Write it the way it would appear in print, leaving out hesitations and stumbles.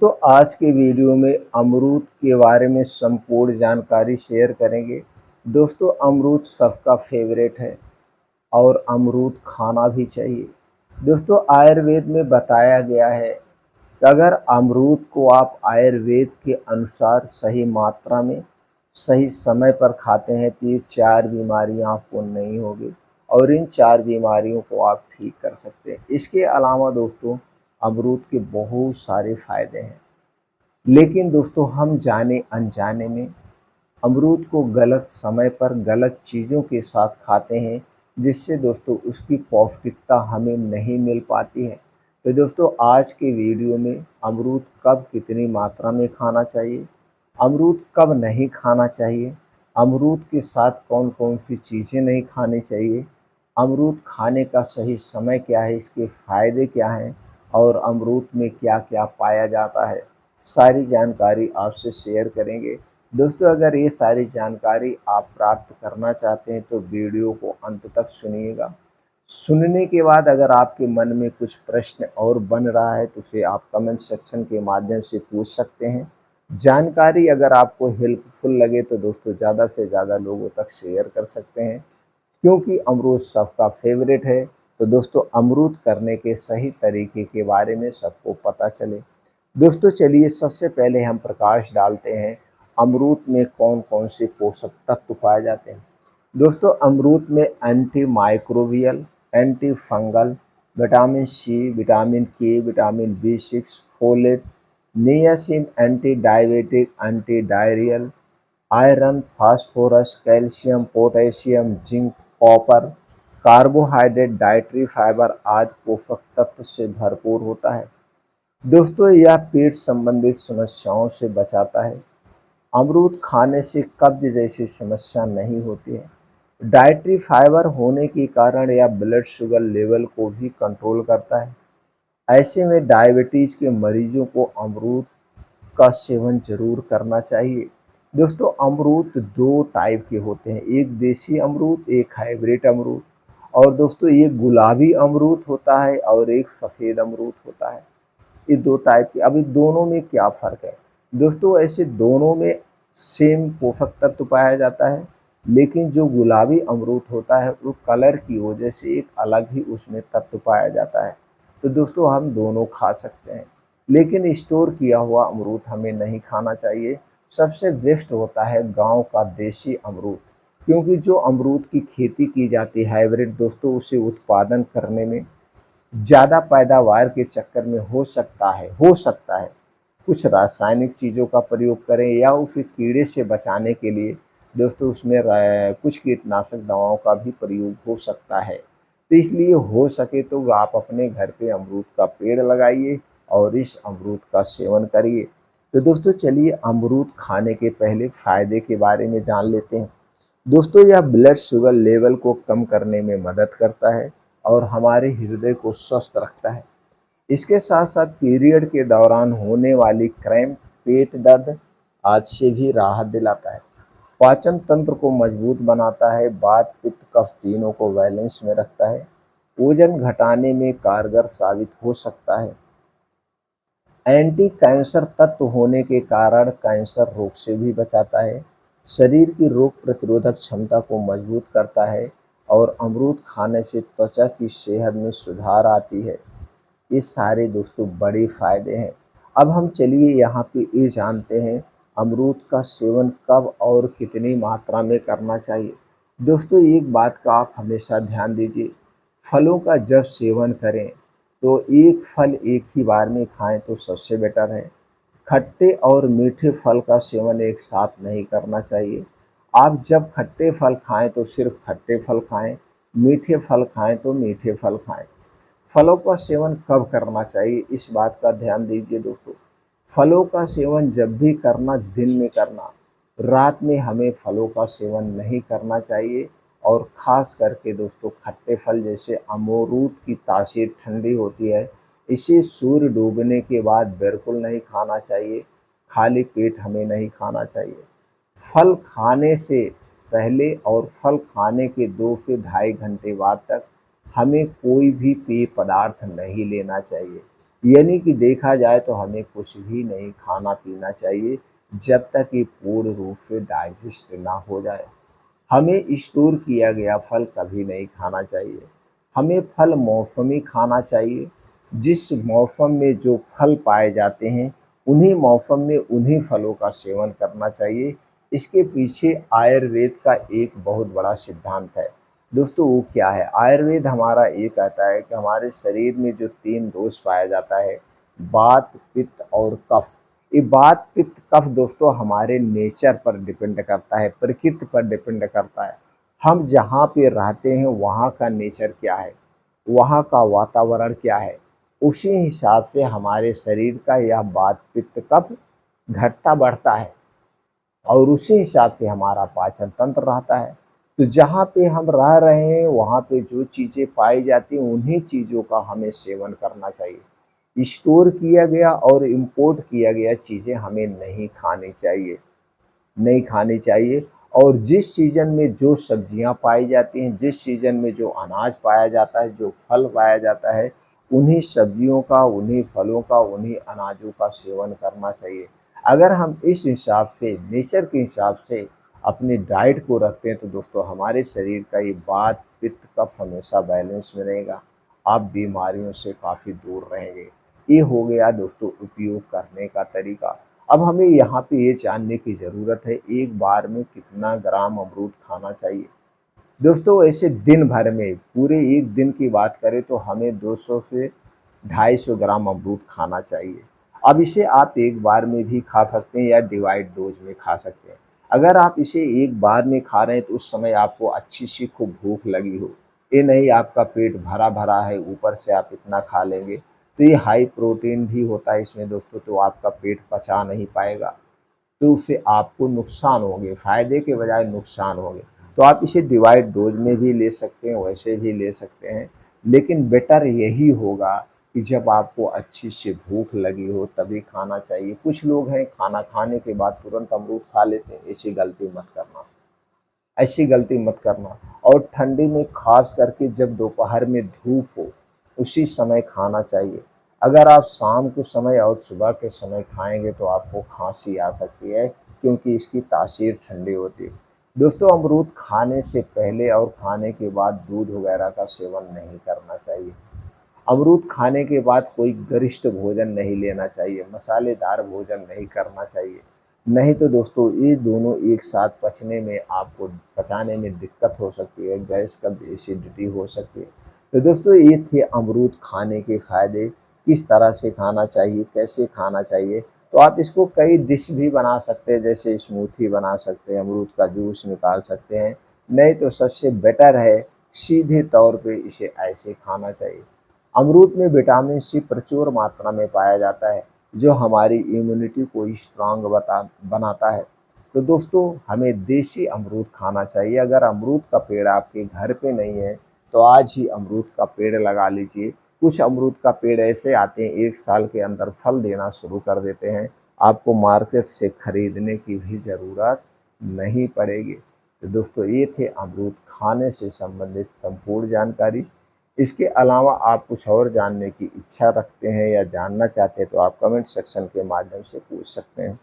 दोस्तों आज के वीडियो में अमरूद के बारे में संपूर्ण जानकारी शेयर करेंगे। दोस्तों अमरूद सबका फेवरेट है और अमरूद खाना भी चाहिए। दोस्तों आयुर्वेद में बताया गया है कि अगर अमरूद को आप आयुर्वेद के अनुसार सही मात्रा में सही समय पर खाते हैं तो ये 4 बीमारियां आपको नहीं होगी और इन 4 बीमारियों को आप ठीक कर सकते हैं। इसके अलावा दोस्तों अमरूद के बहुत सारे फायदे हैं, लेकिन दोस्तों हम जाने अनजाने में अमरूद को गलत समय पर गलत चीज़ों के साथ खाते हैं, जिससे दोस्तों उसकी पौष्टिकता हमें नहीं मिल पाती है। तो दोस्तों आज के वीडियो में अमरूद कब कितनी मात्रा में खाना चाहिए, अमरूद कब नहीं खाना चाहिए, अमरूद के साथ कौन कौन सी चीज़ें नहीं खानी चाहिए, अमरूद खाने का सही समय क्या है, इसके फ़ायदे क्या हैं और अमरूद में क्या क्या पाया जाता है, सारी जानकारी आपसे शेयर करेंगे। दोस्तों अगर ये सारी जानकारी आप प्राप्त करना चाहते हैं तो वीडियो को अंत तक सुनिएगा। सुनने के बाद अगर आपके मन में कुछ प्रश्न और बन रहा है तो उसे आप कमेंट सेक्शन के माध्यम से पूछ सकते हैं। जानकारी अगर आपको हेल्पफुल लगे तो दोस्तों ज़्यादा से ज़्यादा लोगों तक शेयर कर सकते हैं, क्योंकि अमरूद सबका फेवरेट है। तो दोस्तों अमरूद करने के सही तरीके के बारे में सबको पता चले। दोस्तों चलिए सबसे पहले हम प्रकाश डालते हैं अमरूद में कौन कौन से पोषक तत्व पाए जाते हैं। दोस्तों अमरूद में anti microbial, anti fungal, vitamin C, vitamin K, vitamin बी6, folate, niacin, anti diabetic, anti diarrhoeal, iron, phosphorus, calcium, potassium, zinc, copper, carbohydrate, dietary fibre आदि पोषक तत्व से भरपूर होता है। दोस्तों यह पेट संबंधित समस्याओं से बचाता है। अमरूद खाने से कब्ज जैसी समस्या नहीं होती है। डाइटरी फाइबर होने के कारण यह ब्लड शुगर लेवल को भी कंट्रोल करता है। ऐसे में डायबिटीज़ के मरीजों को अमरूद का सेवन जरूर करना चाहिए। दोस्तों अमरूद 2 टाइप के होते हैं, एक देसी अमरूद, एक हाइब्रिड अमरूद। और दोस्तों ये गुलाबी अमरूद होता है और एक सफ़ेद अमरूद होता है। ये 2 टाइप के। अब इन दोनों में क्या फ़र्क है? दोस्तों ऐसे दोनों में सेम पोषक तत्व पाया जाता है, लेकिन जो गुलाबी अमरूद होता है वो कलर की वजह से एक अलग ही उसमें तत्व पाया जाता है। तो दोस्तों हम दोनों खा सकते हैं, लेकिन स्टोर किया हुआ अमरूद हमें नहीं खाना चाहिए। सबसे बेस्ट होता है गाँव का देसी अमरूद, क्योंकि जो अमरूद की खेती की जाती है हाइब्रिड दोस्तों, उसे उत्पादन करने में ज़्यादा पैदावार के चक्कर में हो सकता है कुछ रासायनिक चीज़ों का प्रयोग करें या उसे कीड़े से बचाने के लिए दोस्तों उसमें कुछ कीटनाशक दवाओं का भी प्रयोग हो सकता है। तो इसलिए हो सके तो आप अपने घर पे अमरूद का पेड़ लगाइए और इस अमरूद का सेवन करिए। तो दोस्तों चलिए अमरूद खाने के पहले फ़ायदे के बारे में जान लेते हैं। दोस्तों यह ब्लड शुगर लेवल को कम करने में मदद करता है और हमारे हृदय को स्वस्थ रखता है। इसके साथ साथ पीरियड के दौरान होने वाली क्रैम्प, पेट दर्द आदि से भी राहत दिलाता है। पाचन तंत्र को मजबूत बनाता है, वात पित्त कफ तीनों को बैलेंस में रखता है। वजन घटाने में कारगर साबित हो सकता है। एंटी कैंसर तत्व होने के कारण कैंसर रोग से भी बचाता है। शरीर की रोग प्रतिरोधक क्षमता को मजबूत करता है और अमरूद खाने से त्वचा की सेहत में सुधार आती है। ये सारे दोस्तों बड़े फ़ायदे हैं। अब हम चलिए यहाँ पे ये जानते हैं अमरूद का सेवन कब और कितनी मात्रा में करना चाहिए। दोस्तों एक बात का आप हमेशा ध्यान दीजिए, फलों का जब सेवन करें तो एक फल एक ही बार में खाएं तो सबसे बेटर है। खट्टे और मीठे फल का सेवन एक साथ नहीं करना चाहिए। आप जब खट्टे फल खाएं तो सिर्फ खट्टे फल खाएं, मीठे फल खाएं तो मीठे फल खाएं। फलों का सेवन कब करना चाहिए इस बात का ध्यान दीजिए दोस्तों। फलों का सेवन जब भी करना दिन में करना, रात में हमें फलों का सेवन नहीं करना चाहिए। और ख़ास करके दोस्तों खट्टे फल जैसे अमरूद की तासीर ठंडी होती है, इसे सूर्य डूबने के बाद बिल्कुल नहीं खाना चाहिए। खाली पेट हमें नहीं खाना चाहिए। फल खाने से पहले और फल खाने के 2 से ढाई घंटे बाद तक हमें कोई भी पेय पदार्थ नहीं लेना चाहिए। यानी कि देखा जाए तो हमें कुछ भी नहीं खाना पीना चाहिए जब तक ये पूर्ण रूप से डाइजेस्ट ना हो जाए। हमें स्टोर किया गया फल कभी नहीं खाना चाहिए। हमें फल मौसमी खाना चाहिए। जिस मौसम में जो फल पाए जाते हैं, उन्हीं मौसम में उन्हीं फलों का सेवन करना चाहिए। इसके पीछे आयुर्वेद का एक बहुत बड़ा सिद्धांत है। दोस्तों वो क्या है? आयुर्वेद हमारा ये कहता है कि हमारे शरीर में जो 3 दोष पाया जाता है, वात, पित्त और कफ। ये वात, पित्त, कफ दोस्तों हमारे नेचर पर डिपेंड करता है, प्रकृति पर डिपेंड करता है। हम जहाँ पे रहते हैं वहाँ का नेचर क्या है, वहाँ का वातावरण क्या है, उसी हिसाब से हमारे शरीर का यह वात, पित्त, कफ घटता बढ़ता है और उसी हिसाब से हमारा पाचन तंत्र रहता है। तो जहाँ पे हम रह रहे हैं वहाँ पे जो चीज़ें पाई जाती हैं उन्हीं चीज़ों का हमें सेवन करना चाहिए। स्टोर किया गया और इम्पोर्ट किया गया चीज़ें हमें नहीं खानी चाहिए, नहीं खानी चाहिए। और जिस सीज़न में जो सब्जियां पाई जाती हैं, जिस सीज़न में जो अनाज पाया जाता है, जो फल पाया जाता है, उन्हीं सब्जियों का, उन्हीं फलों का, उन्हीं अनाजों का सेवन करना चाहिए। अगर हम इस हिसाब से, नेचर के हिसाब से अपनी डाइट को रखते हैं तो दोस्तों हमारे शरीर का ये वात, पित्त, कफ हमेशा बैलेंस में रहेगा। आप बीमारियों से काफ़ी दूर रहेंगे। ये हो गया दोस्तों उपयोग करने का तरीका। अब हमें यहाँ पे ये जानने की ज़रूरत है एक बार में कितना ग्राम अमरूद खाना चाहिए। दोस्तों ऐसे दिन भर में पूरे एक दिन की बात करें तो हमें 200 से 250 ग्राम अमरूद खाना चाहिए। अब इसे आप एक बार में भी खा सकते हैं या डिवाइड डोज में खा सकते हैं। अगर आप इसे एक बार में खा रहे हैं तो उस समय आपको अच्छी सी खूब भूख लगी हो, ये नहीं आपका पेट भरा भरा है ऊपर से आप इतना खा लेंगे, तो ये हाई प्रोटीन भी होता है इसमें दोस्तों, तो आपका पेट पचा नहीं पाएगा, तो उससे आपको नुकसान होंगे, फ़ायदे के बजाय नुकसान होंगे। तो आप इसे डिवाइड डोज में भी ले सकते हैं, वैसे भी ले सकते हैं। लेकिन बेटर यही होगा कि जब आपको अच्छी से भूख लगी हो तभी खाना चाहिए। कुछ लोग हैं खाना खाने के बाद तुरंत अमरूद खा लेते हैं, ऐसी गलती मत करना, ऐसी गलती मत करना। और ठंडी में ख़ास करके जब दोपहर में धूप हो, उसी समय खाना चाहिए। अगर आप शाम के समय और सुबह के समय खाएँगे तो आपको खाँसी आ सकती है, क्योंकि इसकी तासीर ठंडी होती है। दोस्तों अमरूद खाने से पहले और खाने के बाद दूध वगैरह का सेवन नहीं करना चाहिए। अमरूद खाने के बाद कोई गरिष्ठ भोजन नहीं लेना चाहिए, मसालेदार भोजन नहीं करना चाहिए। नहीं तो दोस्तों ये दोनों एक साथ पचने में आपको पचाने में दिक्कत हो सकती है, गैस का एसिडिटी हो सकती है। तो दोस्तों ये थे अमरूद खाने के फ़ायदे, किस तरह से खाना चाहिए, कैसे खाना चाहिए। तो आप इसको कई डिश भी बना सकते हैं, जैसे स्मूथी बना सकते हैं, अमरूद का जूस निकाल सकते हैं। नहीं तो सबसे बेटर है सीधे तौर पे इसे ऐसे खाना चाहिए। अमरूद में विटामिन सी प्रचुर मात्रा में पाया जाता है, जो हमारी इम्यूनिटी को स्ट्रांग बनाता है। तो दोस्तों हमें देसी अमरूद खाना चाहिए। अगर अमरूद का पेड़ आपके घर पे नहीं है तो आज ही अमरूद का पेड़ लगा लीजिए। कुछ अमरूद का पेड़ ऐसे आते हैं 1 साल के अंदर फल देना शुरू कर देते हैं। आपको मार्केट से खरीदने की भी ज़रूरत नहीं पड़ेगी। तो दोस्तों ये थे अमरूद खाने से संबंधित संपूर्ण जानकारी। इसके अलावा आप कुछ और जानने की इच्छा रखते हैं या जानना चाहते हैं तो आप कमेंट सेक्शन के माध्यम से पूछ सकते हैं।